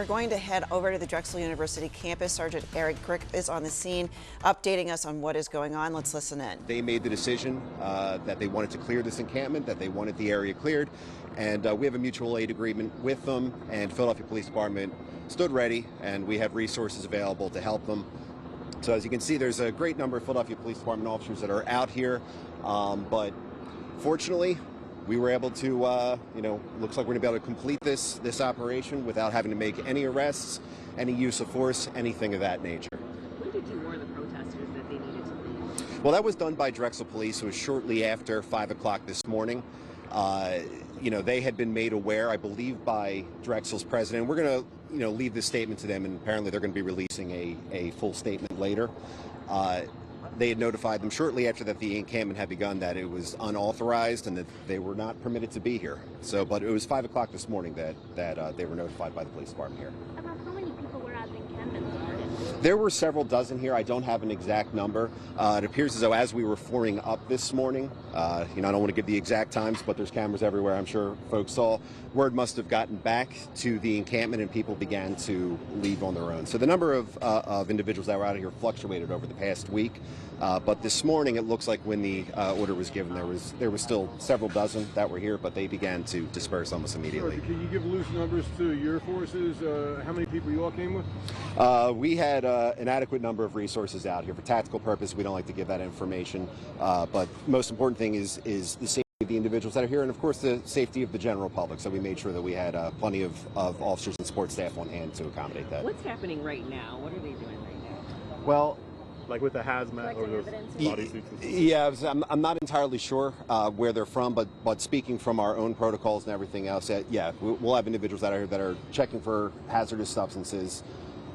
We're going to head over to the Drexel University campus. Sergeant Eric Grick is on the scene, updating us on what is going on. Let's listen in. They made the decision that they wanted to clear this encampment, that they wanted the area cleared, and we have a mutual aid agreement with them, and Philadelphia Police Department stood ready, and we have resources available to help them. So as you can see, there's a great number of Philadelphia Police Department officers that are out here, but fortunately, we were able to, looks like we're going to be able to complete this operation without having to make any arrests, any use of force, anything of that nature. When did you warn the protesters that they needed to leave? Well, that was done by Drexel Police. It was shortly after 5 o'clock this morning. They had been made aware, I believe, by Drexel's president. We're going to, leave this statement to them, and apparently they're going to be releasing a full statement later. They had notified them shortly after that the encampment had begun that it was unauthorized and that they were not permitted to be here. But it was 5 o'clock this morning that they were notified by the police department here. About how many people were at the encampment? There were several dozen here. I don't have an exact number. It appears as though as we were forming up this morning, I don't want to give the exact times, but there's cameras everywhere. I'm sure folks saw. Word must have gotten back to the encampment and people began to leave on their own. So the number of individuals that were out of here fluctuated over the past week. But this morning, it looks like when the order was given, there was still several dozen that were here, but they began to disperse almost immediately. Can you give loose numbers to your forces? How many people you all came with? We had an adequate number of resources out here. For tactical purpose, we don't like to give that information. But most important thing is the safety of the individuals that are here, and of course the safety of the general public. So we made sure that we had plenty of officers and support staff on hand to accommodate that. What's happening right now? What are they doing right now? Well, like with the hazmat or those bodysuits? Yeah, I'm not entirely sure where they're from, but speaking from our own protocols and everything else, yeah, we'll have individuals that are here that are checking for hazardous substances,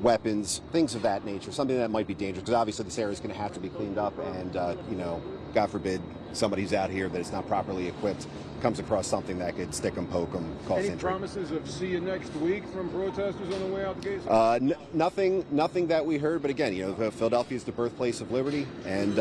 weapons, things of that nature, something that might be dangerous, because obviously this area is going to have to be cleaned up, and God forbid somebody's out here that is not properly equipped comes across something that could stick them, poke them, cause Any injury. promises of see you next week from protesters on the way out the gates? Nothing that we heard, but again, Philadelphia is the birthplace of liberty, and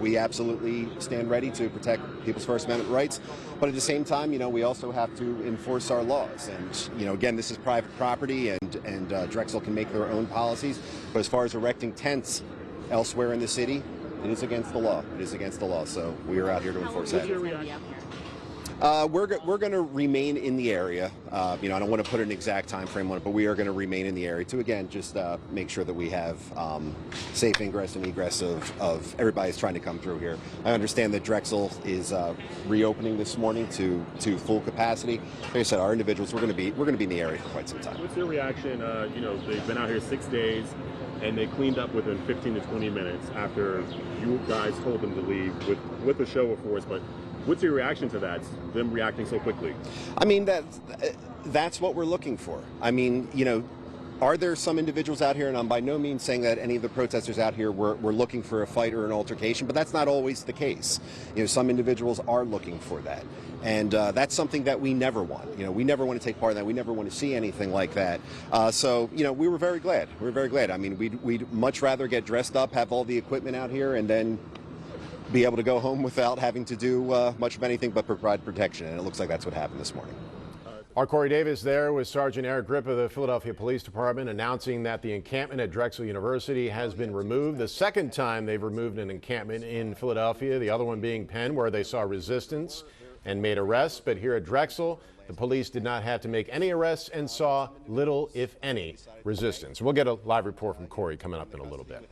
we absolutely stand ready to protect people's First Amendment rights. But at the same time, we also have to enforce our laws. And again, this is private property, and Drexel can make their own policies. But as far as erecting tents elsewhere in the city, it is against the law. It is against the law. So we are out here to enforce that. We're going to remain in the area. I don't want to put an exact time frame on it, but we are going to remain in the area to, again, just make sure that we have safe ingress and egress of everybody's trying to come through here. I understand that Drexel is reopening this morning to full capacity. Like I said, our individuals, we're going to be in the area for quite some time. What's your reaction? They've been out here 6 days, and they cleaned up within 15 to 20 minutes after you guys told them to leave with a show of force. But what's your reaction to that, them reacting so quickly? I mean, that's what we're looking for. I mean, are there some individuals out here, and I'm by no means saying that any of the protesters out here were looking for a fight or an altercation, but that's not always the case. Some individuals are looking for that. And that's something that we never want. We never want to take part in that. We never want to see anything like that. So we were very glad. We were very glad. I mean, we'd much rather get dressed up, have all the equipment out here, and then be able to go home without having to do much of anything but provide protection. And it looks like that's what happened this morning. Our Corey Davis there with Sergeant Eric Gripp of the Philadelphia Police Department announcing that the encampment at Drexel University has been removed. The second time they've removed an encampment in Philadelphia, the other one being Penn, where they saw resistance and made arrests. But here at Drexel, the police did not have to make any arrests and saw little, if any, resistance. We'll get a live report from Corey coming up in a little bit.